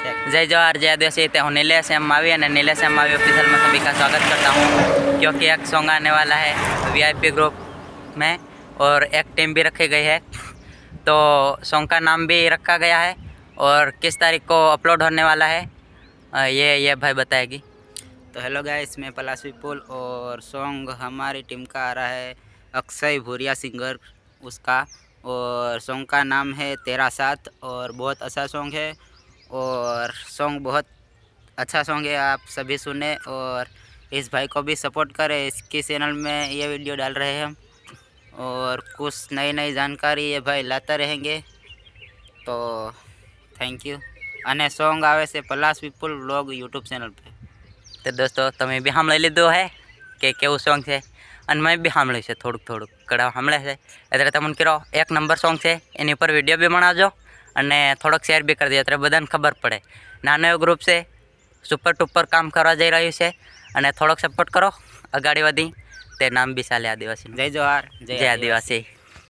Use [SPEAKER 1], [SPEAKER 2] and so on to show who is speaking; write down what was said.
[SPEAKER 1] जय जवाहर जय आदिवासी। तो हूँ नीलेश एम मावी और नीलेश एम मावी ऑफिशियल में सभी का स्वागत करता हूँ, क्योंकि एक सॉन्ग आने वाला है वीआईपी ग्रुप में और एक टीम भी रखी गई है। तो सॉन्ग का नाम भी रखा गया है और किस तारीख को अपलोड होने वाला है ये भाई बताएगी।
[SPEAKER 2] तो हेलो गाइस, मैं पलाश विपुल और सॉन्ग हमारी टीम का आ रहा है अक्षय भूरिया सिंगर उसका, और सॉन्ग का नाम है तेरा साथ। और बहुत अच्छा सॉन्ग है और सॉन्ग बहुत अच्छा सॉन्ग है, आप सभी सुने और इस भाई को भी सपोर्ट करें। इसके चैनल में ये वीडियो डाल रहे हैं हम और कुछ नई नई जानकारी ये भाई लाते रहेंगे। तो थैंक यू। અને સોંગ આવે છે પલાશ વિપુલ વ્લોગ યુટ્યુબ ચેનલ પર।
[SPEAKER 1] तो दोस्तों તમે બી સાંભળી લીધું હે કે કેવું સોંગ છે, અને મેં બી સાંભળ્યું છે થોડુંક કડા સાંભળે છે, એટલે તમને કહો એક નંબર સોંગ છે, એની ઉપર વિડીયો બી બનાવજો અને થોડોક શેર બી કરી દેજો, એટલે બધાને ખબર પડે। નાનો એવો ગ્રુપ છે, સુપર ટુપર કામ કરવા જઈ રહ્યું છે અને થોડોક સપોર્ટ કરો, અગાડી વધી તે નામ બી ચાલે આદિવાસી।
[SPEAKER 2] જય જવાહર
[SPEAKER 1] જય આદિવાસી।